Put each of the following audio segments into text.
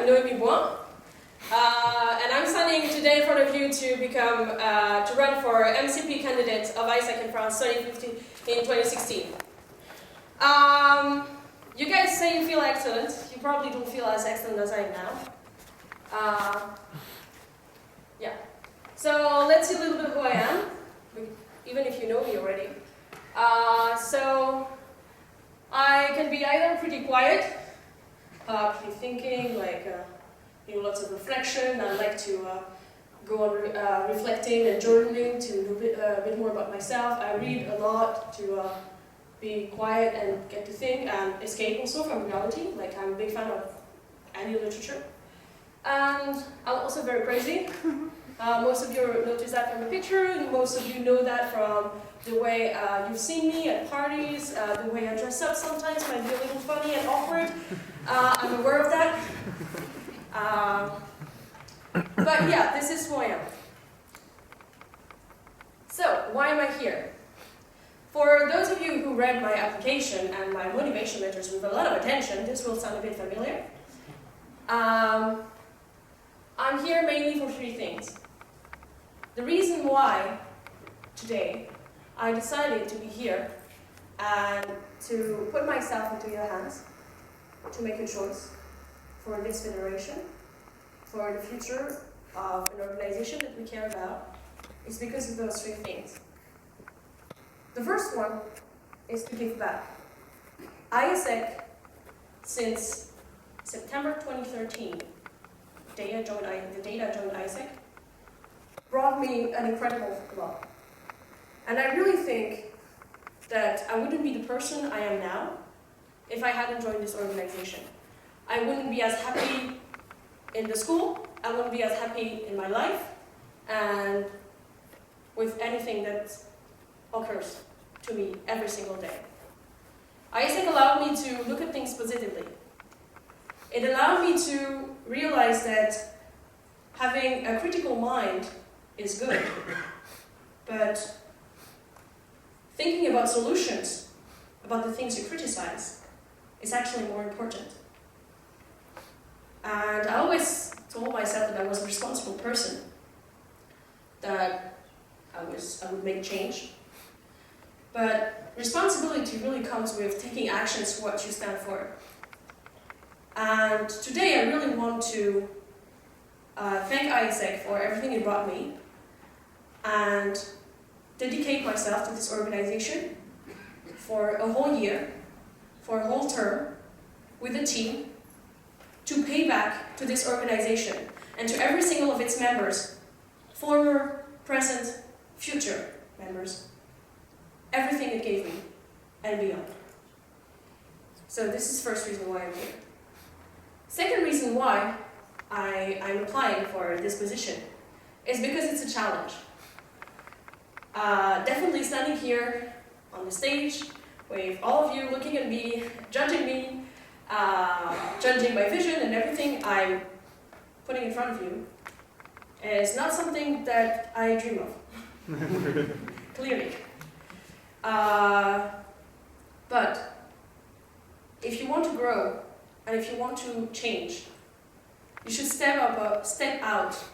Noémie Bouin, and I'm standing today in front of you to become, to run for MCP candidate of AIESEC France in 2016. You guys say you feel excellent. You probably don't feel as excellent as I am now. Yeah. So let's see a little bit who I am, even if you know me already. So I can be either pretty quiet, pretty thinking, like lots of reflection. I like to go on reflecting and journaling to know a bit more about myself. I read a lot to be quiet and get to think and escape also from reality. Like, I'm a big fan of any literature. And I'm also very crazy. Most of you notice that from the picture, and most of you know that from the way you've seen me at parties, the way I dress up sometimes might be a little funny and awkward. I'm aware of that. But yeah, this is who I am. So, why am I here? For those of you who read my application and my motivation letters with a lot of attention, this will sound a bit familiar. I'm here mainly for three things. The reason why today I decided to be here and to put myself into your hands to make a choice for this federation, for the future of an organization that we care about, is because of those three things. The first one is to give back. AIESEC, since September 2013, the day I joined AIESEC, brought me an incredible lot. And I really think that I wouldn't be the person I am now if I hadn't joined this organization. I wouldn't be as happy in the school, I wouldn't be as happy in my life, and with anything that occurs to me every single day. AIESEC allowed me to look at things positively. It allowed me to realize that having a critical mind is good, but thinking about solutions, about the things you criticize, is actually more important. And I always told myself that I was a responsible person, that I would make change. But responsibility really comes with taking actions for what you stand for. And today I really want to thank AIESEC for everything it brought me and dedicate myself to this organization for a whole year, for a whole term, with a team, to pay back to this organization and to every single of its members, former, present, future members, everything it gave me and beyond. So this is the first reason why I'm here. Second reason why I'm applying for this position is because it's a challenge. Definitely standing here on the stage with all of you looking at me, judging my vision and everything I'm putting in front of you is not something that I dream of, clearly. But if you want to grow and if you want to change, you should step out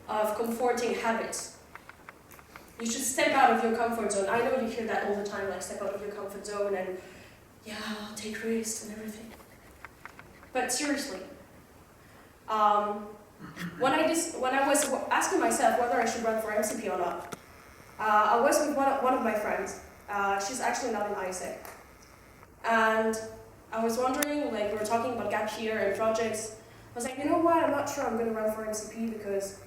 of comforting habits. You should step out of your comfort zone. I know you hear that all the time, like step out of your comfort zone and yeah, take risks and everything. But seriously, when I was asking myself whether I should run for MCP or not, I was with one of my friends. She's actually not in AIESEC. And I was wondering, like, we were talking about gap year and projects. I was like, you know what, I'm not sure I'm going to run for MCP because,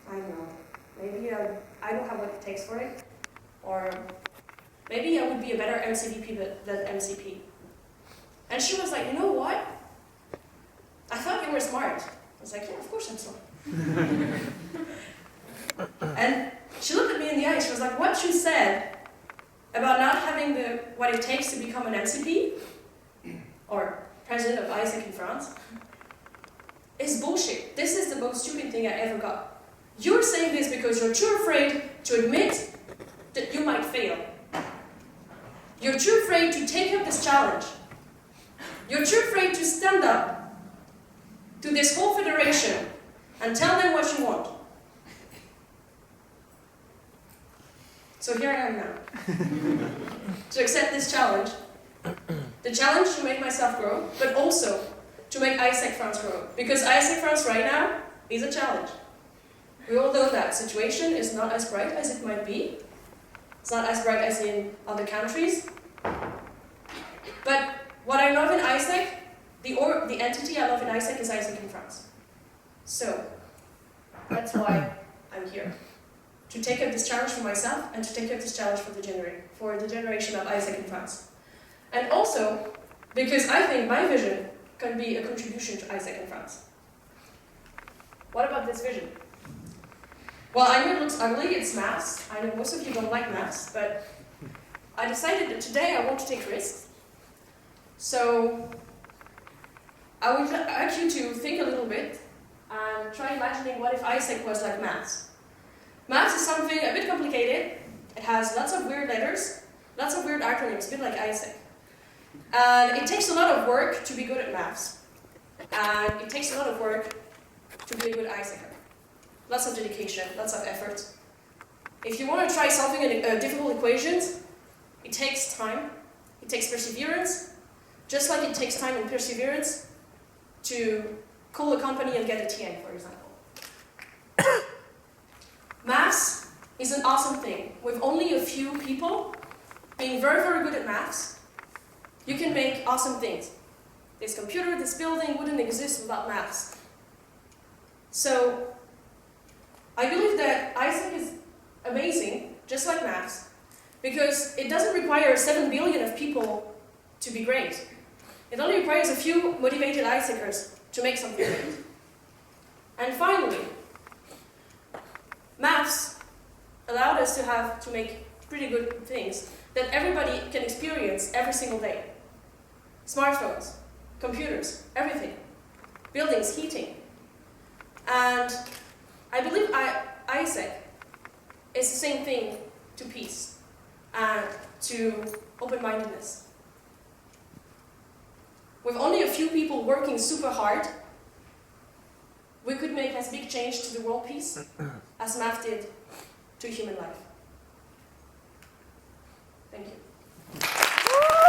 I don't know, maybe I don't have what it takes for it. Or maybe I would be a better MCVP than MCP. And she was like, you know what? I thought you were smart. I was like, yeah, of course I'm smart. And she looked at me in the eye, she was like, what you said about not having what it takes to become an MCP, or president of AIESEC in France, is bullshit. This is the most stupid thing I ever got. You're saying this because you're too afraid to admit that you might fail. You're too afraid to take up this challenge. You're too afraid to stand up to this whole federation and tell them what you want. So here I am now, to accept this challenge. The challenge to make myself grow, but also to make AIESEC France grow. Because AIESEC France right now is a challenge. We all know that situation is not as bright as it might be. It's not as bright as in other countries. But what I love in AIESEC, the entity I love in AIESEC is AIESEC in France. So, that's why I'm here. To take up this challenge for myself and to take up this challenge for the generation of AIESEC in France. And also, because I think my vision can be a contribution to AIESEC in France. What about this vision? Well, I know it looks ugly, it's maths. I know most of you don't like maths, but I decided that today I want to take risks. So, I would like you to think a little bit and try imagining what if AIESEC was like maths. Maths is something a bit complicated. It has lots of weird letters, lots of weird acronyms, a bit like AIESEC. And it takes a lot of work to be good at maths. And it takes a lot of work to be a good AIESECer. Lots of dedication, lots of effort. If you want to try solving difficult equations, it takes time, it takes perseverance, just like it takes time and perseverance to call a company and get a TA, for example. Maths is an awesome thing. With only a few people being very, very good at maths, you can make awesome things. This computer, this building wouldn't exist without maths. So, I believe that AIESEC is amazing, just like maths, because it doesn't require 7 billion of people to be great. It only requires a few motivated AIESECers to make something great. And finally, maths allowed us to make pretty good things that everybody can experience every single day. Smartphones, computers, everything. Buildings, heating. And I believe AIESEC is the same thing to peace and to open-mindedness. With only a few people working super hard, we could make as big change to the world peace as math did to human life. Thank you.